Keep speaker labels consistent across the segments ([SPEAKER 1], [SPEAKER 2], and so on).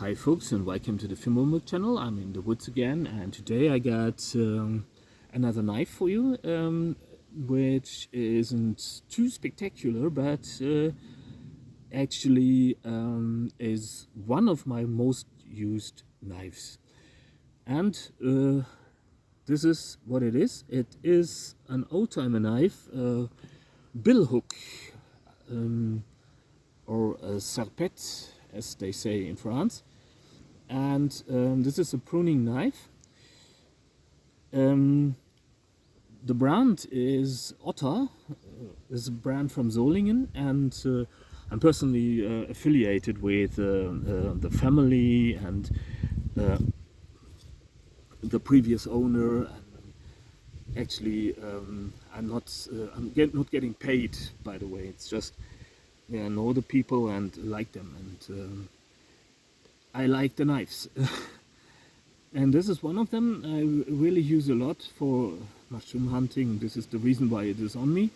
[SPEAKER 1] Hi folks, and welcome to the Filmhomework channel. I'm in the woods again, and today I got another knife for you, which isn't too spectacular, but actually is one of my most used knives. And this is what it is. It is an old-timer knife, billhook, or a serpette, as they say in France. And this is a pruning knife. The brand is Otter. This is a brand from Solingen, and I'm personally affiliated with the family and the previous owner. And actually, I'm not getting paid, by the way. It's just I know the people and like them, and I like the knives. And this is one of them. I really use a lot for mushroom hunting. This is the reason why it is on me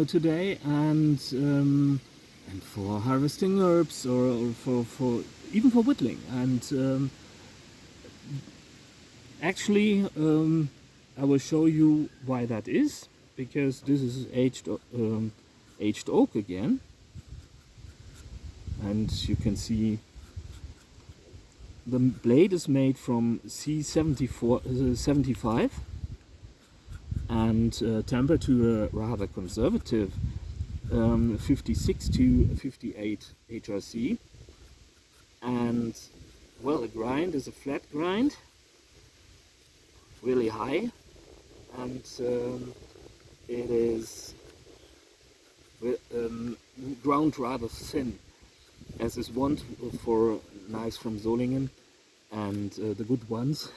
[SPEAKER 1] today, and for harvesting herbs, or for even for whittling. And actually, I will show you why that is, because this is aged oak again, and you can see the blade is made from C75 and tempered to a rather conservative 56 to 58 HRC. And well, the grind is a flat grind, really high, and it is ground rather thin, as is wont for knives from Solingen, and the good ones.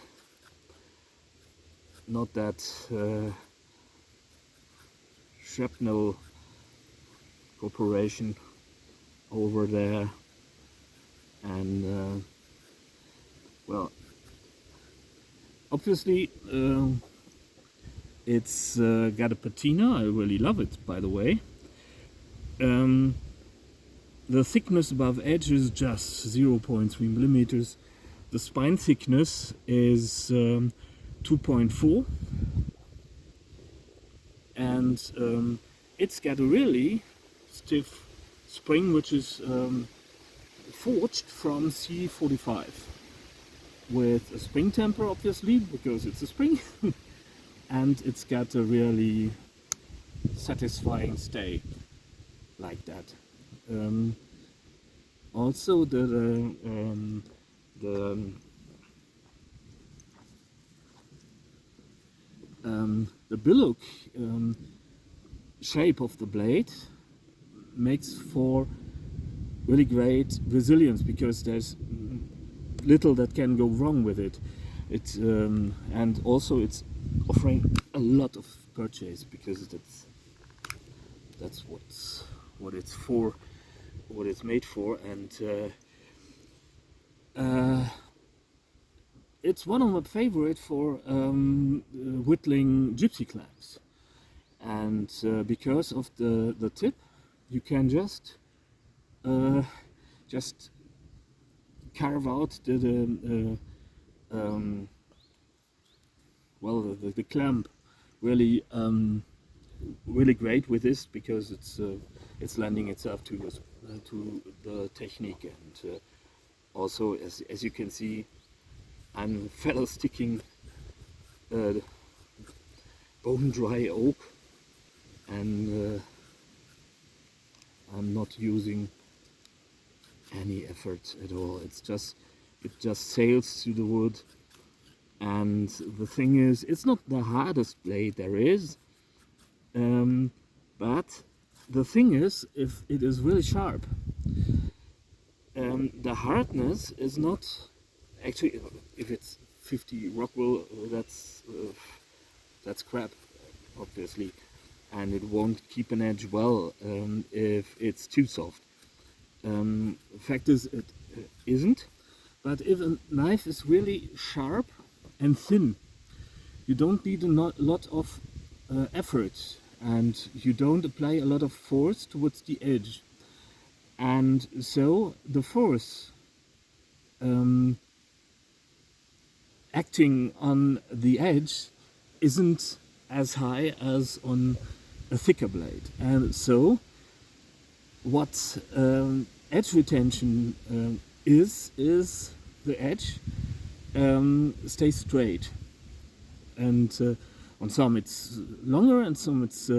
[SPEAKER 1] Not that shrapnel corporation over there. And well, obviously it's got a patina. I really love it, by the way. The thickness above edge is just 0.3 millimeters. The spine thickness is 2.4, and it's got a really stiff spring, which is forged from C45 with a spring temper, obviously, because it's a spring. And it's got a really satisfying stay like that. Also, the billock shape of the blade makes for really great resilience, because there's little that can go wrong with it. And also it's offering a lot of purchase, because that's what it's for, what it's made for. And it's one of my favorite for whittling gypsy clams. And because of the tip, you can just carve out the clamp really really great with this, because it's lending itself to the technique. And also, as you can see, I'm fellow sticking bone dry oak, and I'm not using any effort at all. It just sails through the wood. And the thing is, it's not the hardest blade there is, but the thing is, if it is really sharp, the hardness is not actually, if it's 50 Rockwell, that's crap, obviously, and it won't keep an edge well if it's too soft. The fact is, it isn't. But if a knife is really sharp and thin, you don't need a lot of effort, and you don't apply a lot of force towards the edge. And so the force um, acting on the edge isn't as high as on a thicker blade. And so what edge retention is the edge stays straight. And on some it's longer, and some it's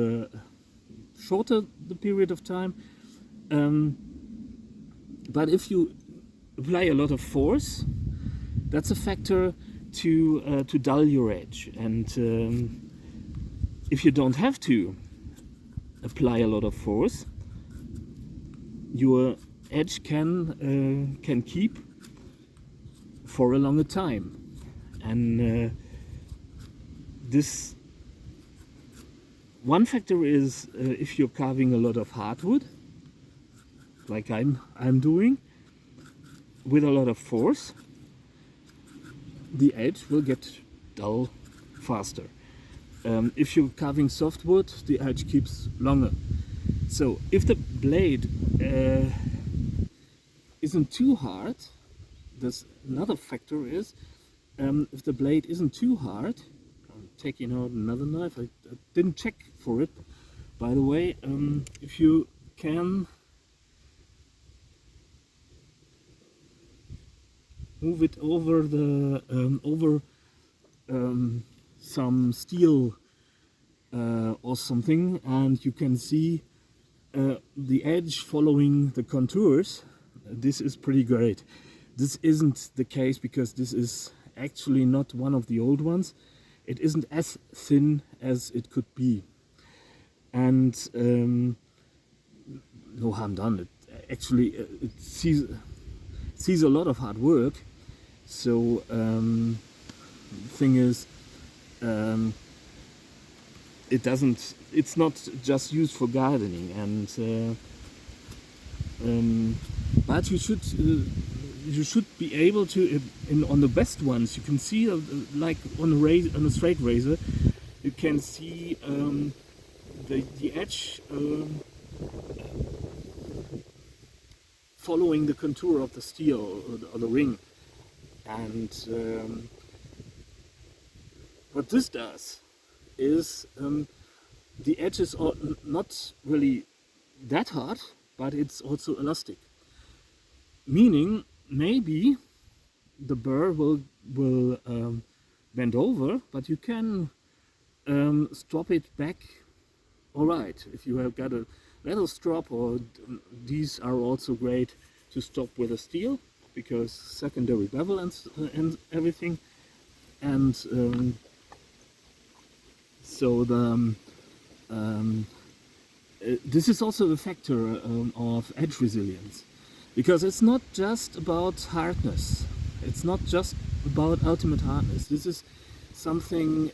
[SPEAKER 1] shorter the period of time. But if you apply a lot of force, that's a factor to dull your edge. And if you don't have to apply a lot of force, your edge can keep for a longer time. And this one factor is if you're carving a lot of hardwood, like I'm doing, with a lot of force, the edge will get dull faster. If you're carving softwood, the edge keeps longer. So if the blade isn't too hard, there's another factor is if the blade isn't too hard. I'm taking out another knife. I didn't check for it, by the way. If you can move it over the some steel or something, and you can see the edge following the contours. This is pretty great. This isn't the case because this is actually not one of the old ones. It isn't as thin as it could be, and no harm done. It actually it sees a lot of hard work. So thing is, it's not just used for gardening, and but you should be able to, on the best ones, you can see like on a straight razor, you can see the edge following the contour of the steel or the ring. And what this does is the edges are not really that hard, but it's also elastic. Meaning maybe the burr will bend over, but you can strop it back all right. If you have got a metal strop, or these are also great to stop with a steel, because secondary bevel and everything. And so the this is also a factor of edge resilience, because it's not just about hardness, it's not just about ultimate hardness. This is something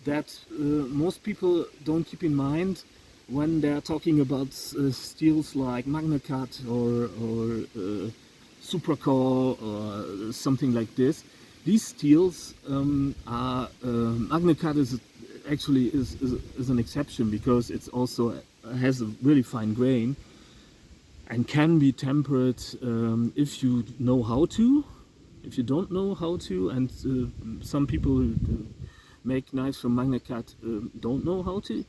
[SPEAKER 1] that most people don't keep in mind when they're talking about steels like MagnaCut or Supracore or something like this. These steels are MagnaCut is actually is an exception, because it's also has a really fine grain and can be tempered if you know how to. If you don't know how to, and some people who make knives from MagnaCut don't know how to.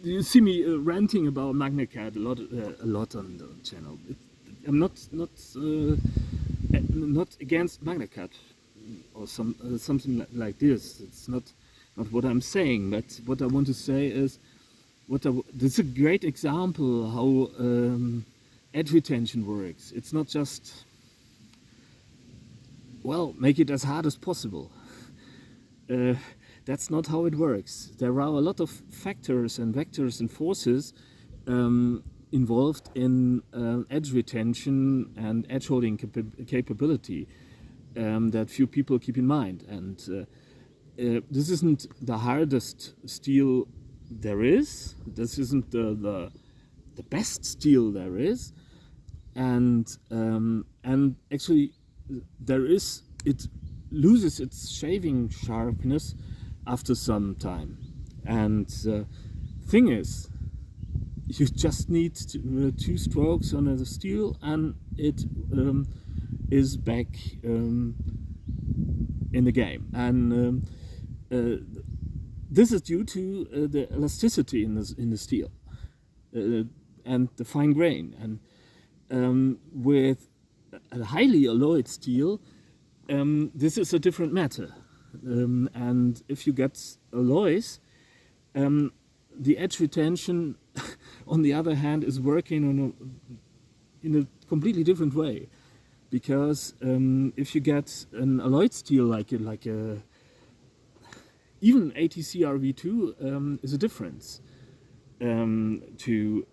[SPEAKER 1] You see me ranting about MagnaCut a lot on the channel. I'm not against MagnaCut or something like this. It's not what I'm saying. But what I want to say is, this is a great example how edge retention works. It's not just, well, make it as hard as possible. That's not how it works. There are a lot of factors and vectors and forces involved in edge retention and edge holding capability that few people keep in mind. And this isn't the hardest steel there is. This isn't the best steel there is. And actually, it loses its shaving sharpness after some time. And thing is, you just need two strokes on the steel, and it is back in the game. And this is due to the elasticity in the steel and the fine grain. And with a highly alloyed steel, this is a different matter. And if you get alloys, the edge retention, on the other hand, is working in a completely different way. Because if you get an alloyed steel like a even ATC RV2 is a difference to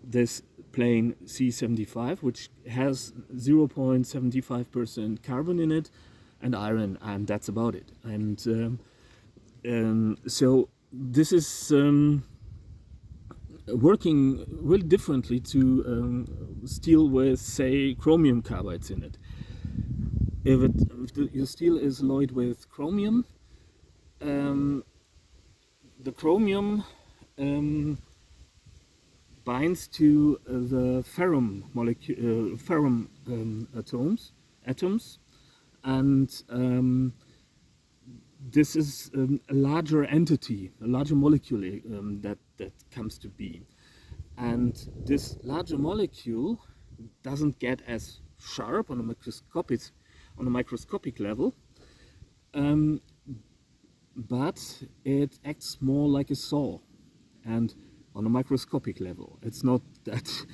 [SPEAKER 1] this plain C75, which has 0.75% carbon in it and iron, and that's about it. And so this is working really differently to steel with, say, chromium carbides in it. If your steel is alloyed with chromium, the chromium binds to the ferrum molecule, atoms, and this is a larger entity, a larger molecule that comes to be. And this larger molecule doesn't get as sharp on a microscopic level, but it acts more like a saw, and on a microscopic level. It's not that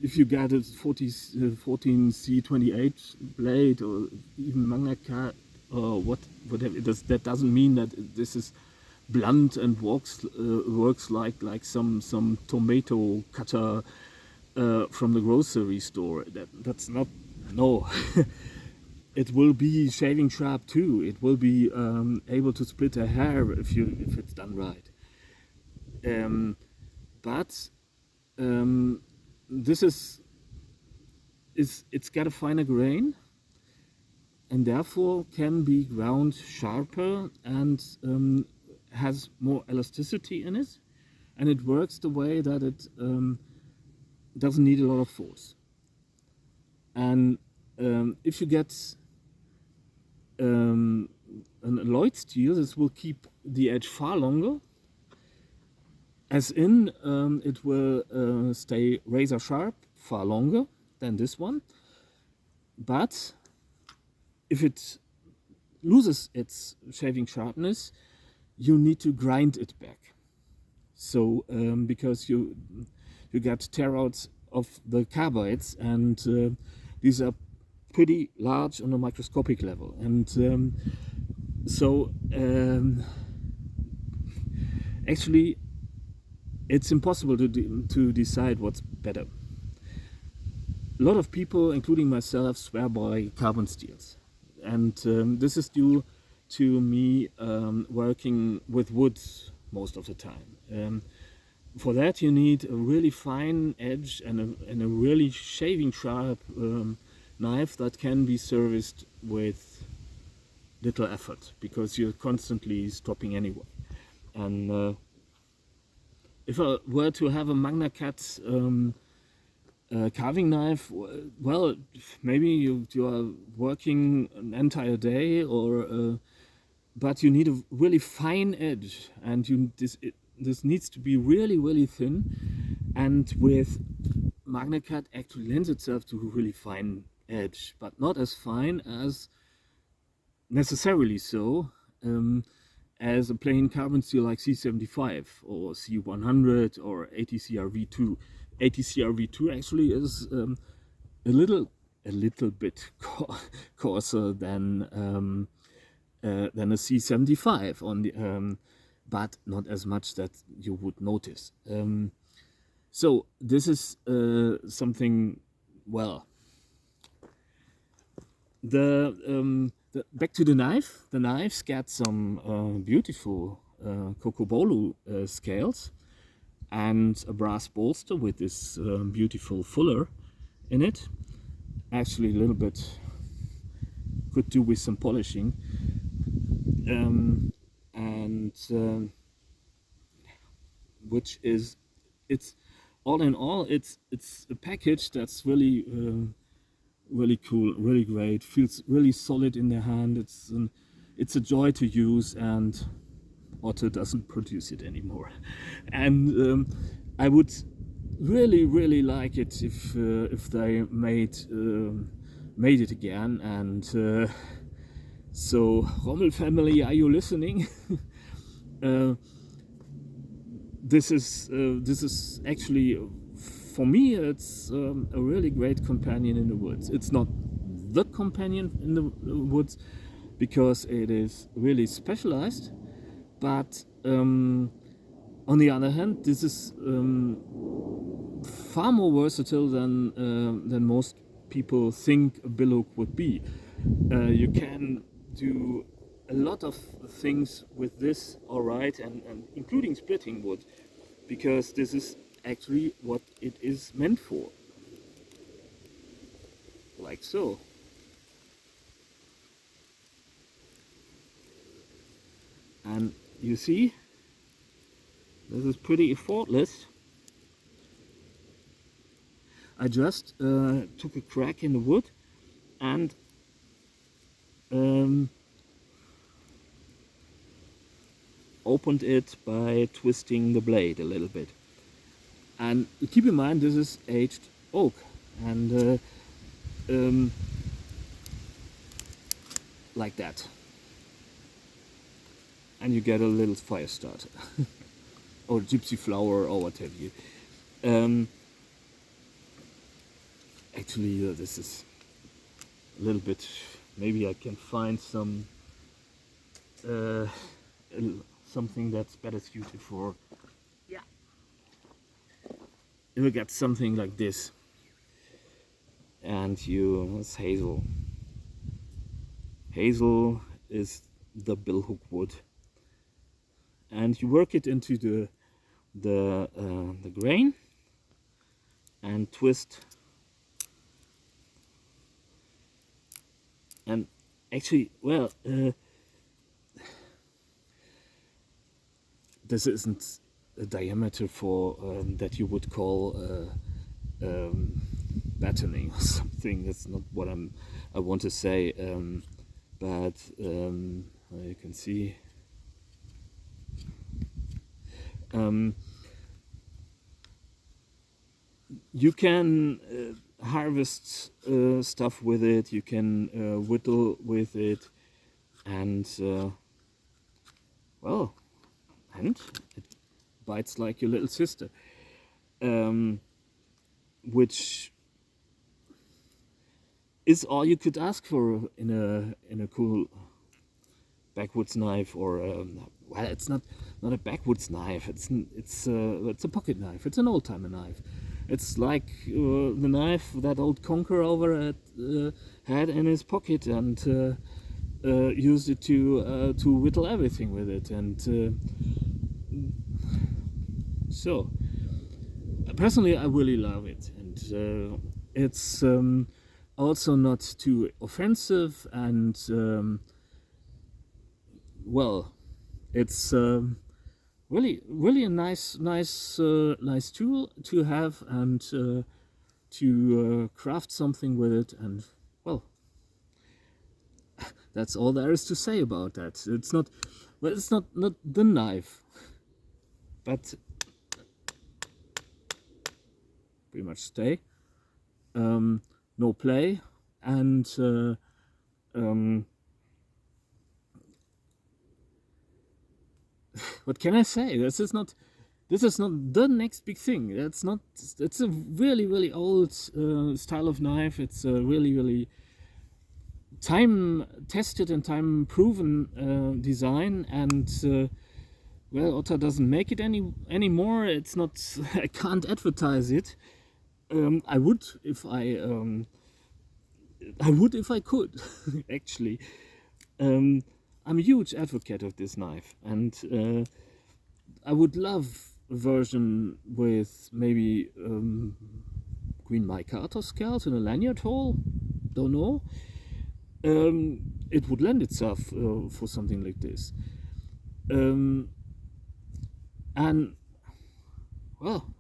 [SPEAKER 1] if you get a 14C28 blade or even MagnaCut or whatever, that doesn't mean that this is blunt and works like some tomato cutter from the grocery store. That's not, no. It will be shaving sharp too. It will be able to split a hair if it's done right. But this it's got a finer grain, and therefore can be ground sharper and has more elasticity in it, and it works the way that it doesn't need a lot of force. And if you get an alloyed steel, this will keep the edge far longer, as in it will stay razor sharp far longer than this one. But if it loses its shaving sharpness, you need to grind it back. So because you get tear-outs of the carbides, and these are pretty large on a microscopic level, and so actually it's impossible to decide what's better. A lot of people, including myself, swear by carbon steels, and this is due to me working with wood most of the time. For that you need a really fine edge and a really shaving sharp knife that can be serviced with little effort, because you're constantly stopping anyway. And if I were to have a MagnaCut carving knife, well, maybe you are working an entire day, or but you need a really fine edge, and this needs to be really thin, and with MagnaCut actually lends itself to a really fine edge, but not as fine as necessarily so as a plain carbon steel like C75 or C100 or ATC RV2. ATC RV2 actually is a little bit coarser than a C75 on the but not as much that you would notice. So this is something, well, back to the knife. The knife's got some beautiful Kokobolu scales and a brass bolster with this beautiful fuller in it. Actually, a little bit could do with some polishing, and which is it's all in all, it's a package that's really really cool, really great. Feels really solid in the hand. It's a joy to use, and Otto doesn't produce it anymore. And I would really like it if they made it again. And so, Rommel family, are you listening? This is actually, for me, it's a really great companion in the woods. It's not the companion in the woods because it is really specialized, but on the other hand, this is far more versatile than most people think a bilhook would be. You can do a lot of things with this, alright, and including splitting wood, because this is actually what it is meant for. Like so. And you see, this is pretty effortless. I just took a crack in the wood and opened it by twisting the blade a little bit. And keep in mind, this is aged oak, and like that. And you get a little fire starter or gypsy flower or what have you. Actually, this is a little bit, maybe I can find some something that's better suited for, yeah. You will get something like this, and it's hazel. Hazel is the billhook wood, and you work it into the grain and twist. And actually, well, this isn't a diameter for that you would call battening or something. That's not what I want to say. But you can see. You can harvest stuff with it. You can whittle with it, and well, and it bites like your little sister, which is all you could ask for in a cool backwoods knife, or well, it's not a backwoods knife. It's a pocket knife. It's an old-timer knife. It's like the knife that old conqueror had in his pocket, and used it to whittle everything with it. And so, personally, I really love it, and it's also not too offensive, and well, it's really a nice tool to have, and to craft something with it. And well, that's all there is to say about that. It's not the knife, but pretty much stay. No play, and what can I say? This is not the next big thing. It's a really old style of knife. It's a really time tested and time proven design, and well, Otto doesn't make it anymore. It's not. I can't advertise it. I would if I could. Actually, I'm a huge advocate of this knife, and I would love a version with maybe green mica scales in a lanyard hole. Don't know. It would lend itself for something like this. And well,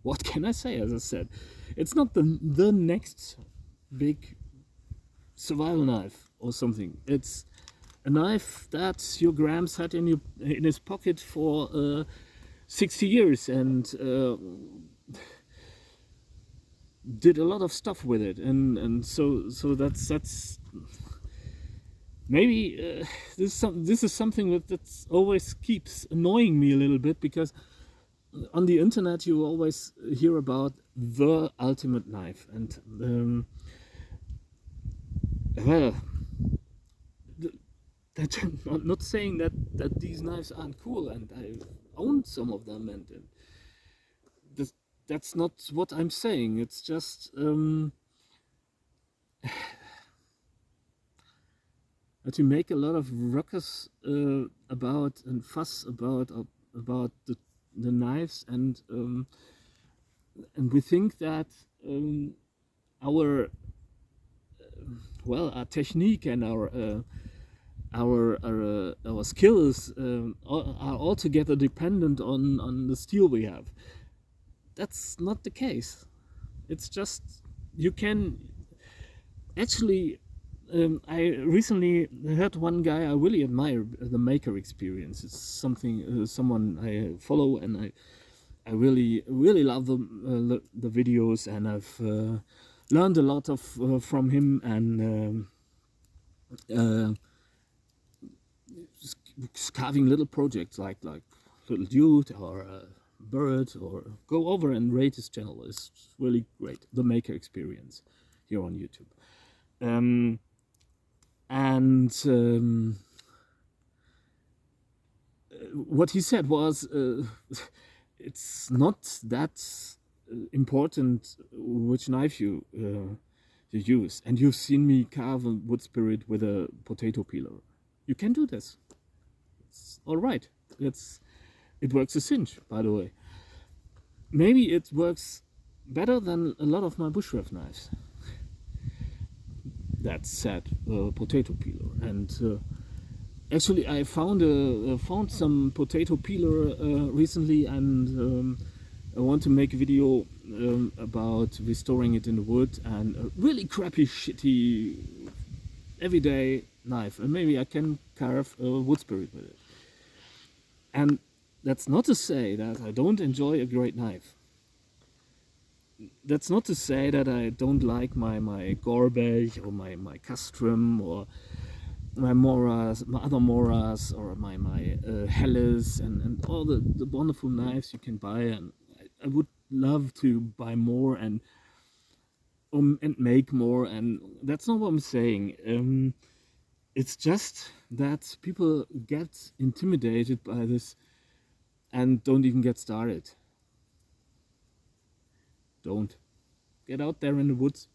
[SPEAKER 1] what can I say? As I said, it's not the next big survival knife or something. It's a knife that your Grams had in his pocket for 60 years and did a lot of stuff with it, and so that's maybe this is something that always keeps annoying me a little bit, because on the internet you always hear about the ultimate knife, and well, that I'm not saying that these knives aren't cool, and I own some of them, and that's not what I'm saying. It's just to make a lot of ruckus about and fuss about the knives, and we think that our technique and our skills are altogether dependent on the steel we have. That's not the case. It's just you can actually. I recently heard one guy I really admire, the Maker Experience. It's something someone I follow, and I really love the videos, and I've learned a lot of from him, and carving little projects like little dude or bird, or go over and rate his channel. It's really great. The Maker Experience here on YouTube. What he said was it's not that important which knife you use, and you've seen me carve a wood spirit with a potato peeler. You can do this. It's all right. It works a cinch, by the way. Maybe it works better than a lot of my bushcraft knives. That said, potato peeler, and actually I found some potato peeler recently, and I want to make a video about restoring it in the wood, and a really crappy, shitty, everyday knife, and maybe I can carve a wood spirit with it. And that's not to say that I don't enjoy a great knife. That's not to say that I don't like my Gorbech or my Castrum or my Moras, my other Moras, or my Helles, and all the wonderful knives you can buy, and I would love to buy more and make more, and that's not what I'm saying. It's just that people get intimidated by this and don't even get started. Don't. Get out there in the woods.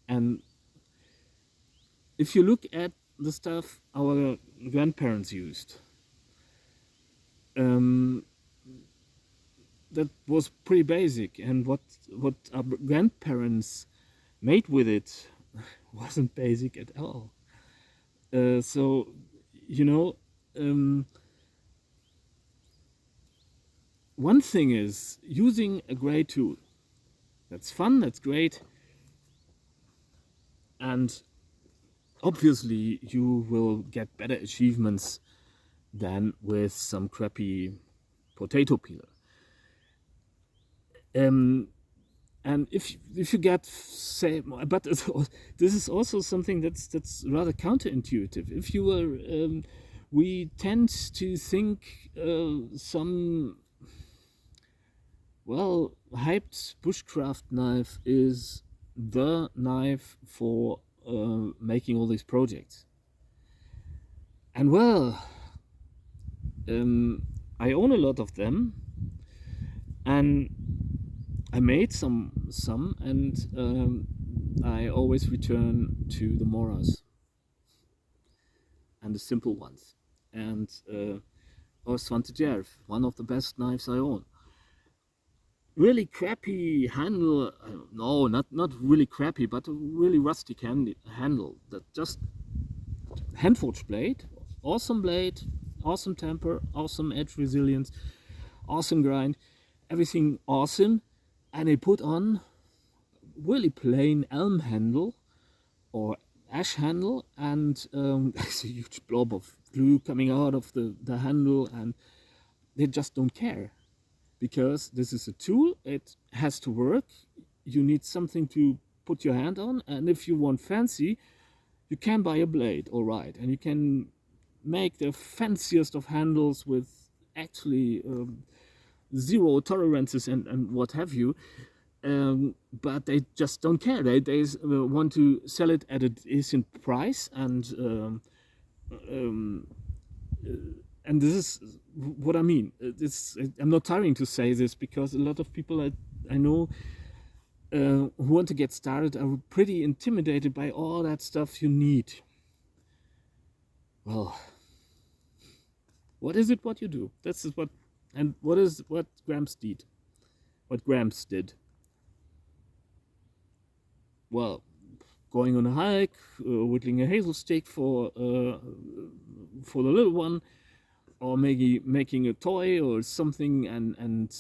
[SPEAKER 1] And if you look at the stuff our grandparents used, that was pretty basic, and what our grandparents made with it wasn't basic at all. So, you know, one thing is using a great tool. That's fun, that's great, and obviously you will get better achievements than with some crappy potato peeler. And if you get, say, but this is also something that's rather counterintuitive. If you were, we tend to think some, well, hyped bushcraft knife is the knife for making all these projects. And well, I own a lot of them, and I made some, and I always return to the Moras and the simple ones. And or Svante Djerf, one of the best knives I own. Really crappy handle, no, not really crappy, but a really rustic handle. That just hand-forged blade, awesome temper, awesome edge resilience, awesome grind. everything awesome, and they put on really plain elm handle or ash handle, and there's a huge blob of glue coming out of the handle, and they just don't care, because this is a tool, it has to work, you need something to put your hand on, and if you want fancy, you can buy a blade, all right, and you can make the fanciest of handles with actually zero tolerances and what have you, but they just don't care. They want to sell it at a decent price, and this is what I mean. I'm not tiring to say this, because a lot of people I know who want to get started are pretty intimidated by all that stuff you need. Well, what is it what you do? This is what, and what is what Gramps did. What Gramps did. Well, going on a hike, whittling a hazel stick for the little one, or maybe making a toy or something, and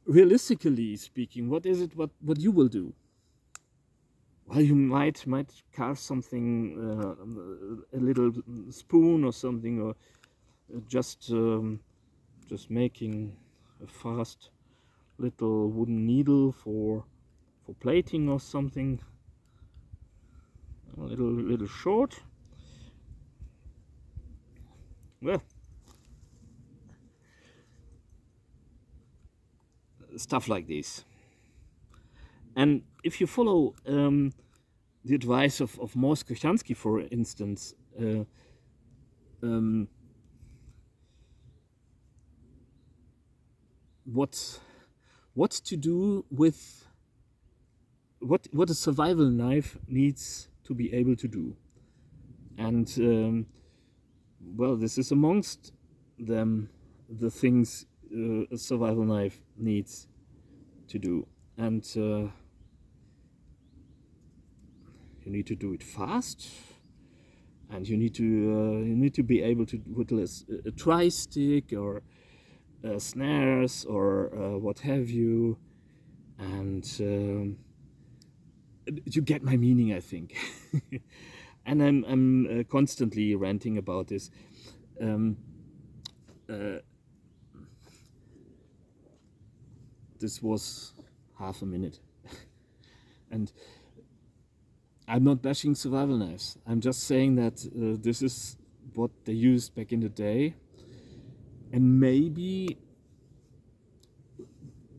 [SPEAKER 1] realistically speaking, what is it what you will do? Well, you might carve something, a little spoon or something, or just making a fast little wooden needle for plating or something, a little short. Well, stuff like this. And if you follow the advice of Morris Kochanski, for instance, what to do with what a survival knife needs to be able to do, and well, this is amongst them the things a survival knife needs to do, and you need to do it fast, and you need to be able to whittle a tri-stick or snares or what have you, and you get my meaning, I think. And I'm constantly ranting about this. This was half a minute, and I'm not bashing survival knives. I'm just saying that this is what they used back in the day, and maybe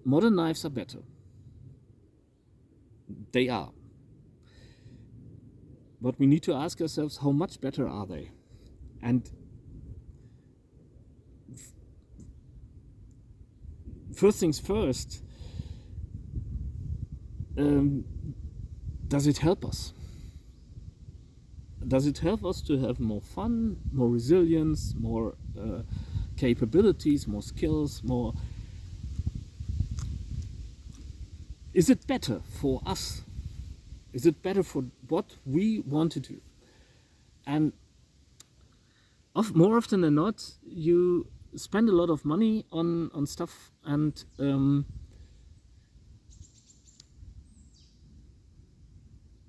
[SPEAKER 1] modern knives are better. They are. But we need to ask ourselves, how much better are they? And first things first, does it help us? Does it help us to have more fun, more resilience, more capabilities, more skills, more... Is it better for us? Is it better for what we want to do? And more often than not, you spend a lot of money on stuff, and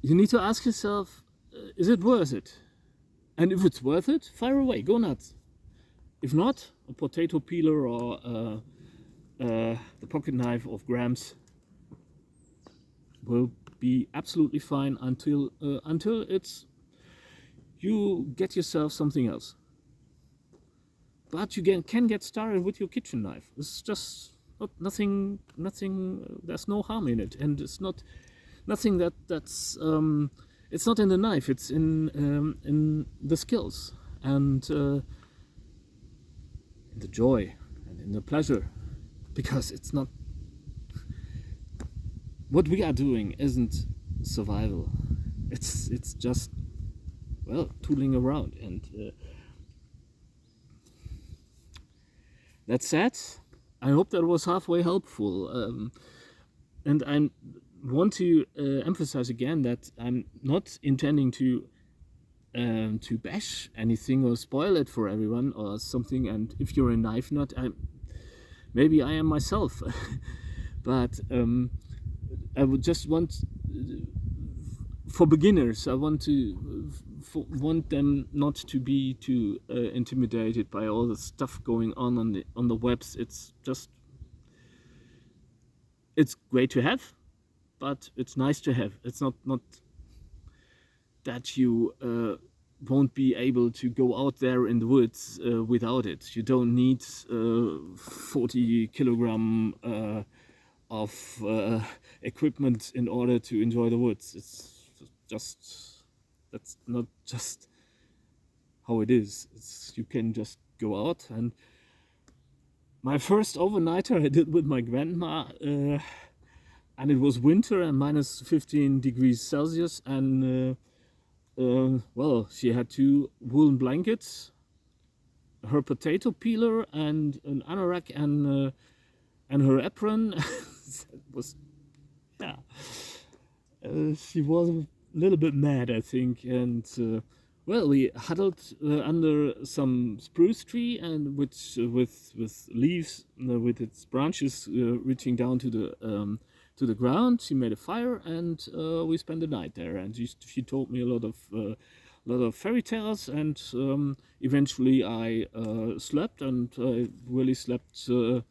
[SPEAKER 1] you need to ask yourself, is it worth it? And if it's worth it, fire away, go nuts. If not, a potato peeler or the pocket knife of Gramps will be absolutely fine until it's you get yourself something else. But you can get started with your kitchen knife. It's just nothing. There's no harm in it, and it's not nothing that's it's not in the knife. It's in the skills and in the joy and in the pleasure, because it's not. What we are doing isn't survival. It's just, well, tooling around. And that said, I hope that was halfway helpful. And I want to emphasize again that I'm not intending to bash anything or spoil it for everyone or something. And if you're a knife nut, maybe I am myself. But I would just want, for beginners, I want to want them not to be too intimidated by all the stuff going on the webs. It's just, it's great to have, but it's nice to have. It's not that you won't be able to go out there in the woods without it. You don't need 40 kilogram of equipment in order to enjoy the woods. It's just, that's not just how it is. You can just go out. And my first overnighter I did with my grandma, and it was winter and minus 15 degrees Celsius, and well, she had 2 woolen blankets, her potato peeler, and an anorak, and her apron. It was, yeah. She was a little bit mad, I think, and well, we huddled under some spruce tree, and which with leaves, with its branches reaching down to the ground. She made a fire, and we spent the night there. And she told me a lot of fairy tales, and eventually I slept, and I really slept. I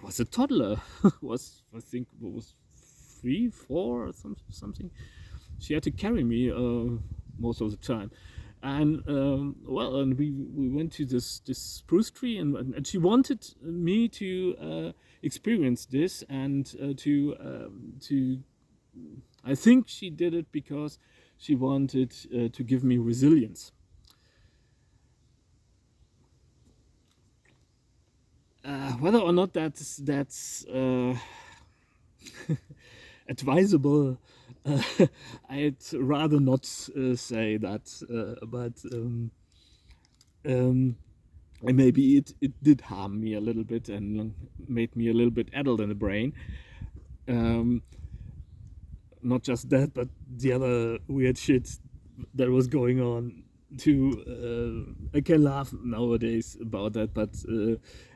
[SPEAKER 1] was a toddler. I think it was 3, 4, or something. She had to carry me most of the time. And well, and we went to this spruce tree, and she wanted me to experience this, and to I think she did it because she wanted to give me resilience. Whether or not that's advisable, I'd rather not say that, but maybe it did harm me a little bit and made me a little bit addled in the brain. Not just that, but the other weird shit that was going on too. I can laugh nowadays about that, but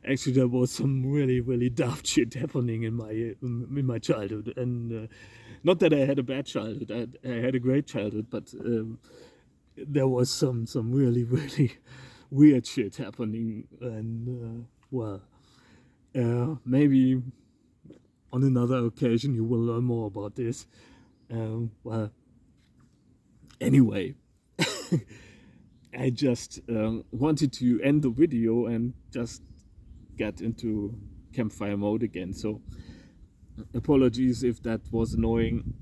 [SPEAKER 1] actually there was some really daft shit happening in my childhood, and not that I had a bad childhood. I had a great childhood, but there was some really weird shit happening, and well, maybe on another occasion you will learn more about this. Well, anyway. I just wanted to end the video and just get into campfire mode again. So apologies if that was annoying.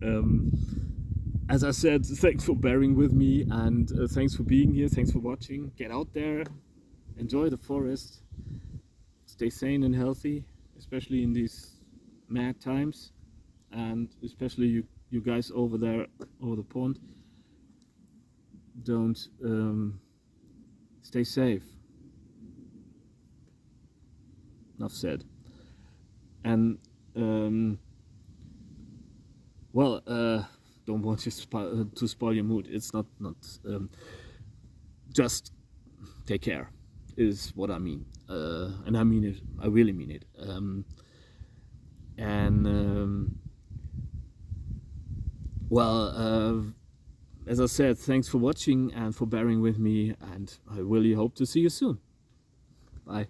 [SPEAKER 1] As I said, thanks for bearing with me, and thanks for being here. Thanks for watching. Get out there, enjoy the forest, stay sane and healthy, especially in these mad times, and especially you guys over there over the pond. Don't stay safe. Enough said. And well, don't want to spoil your mood. It's not just take care is what I mean, and I mean it. I really mean it. Well, as I said, thanks for watching and for bearing with me, and I really hope to see you soon. Bye.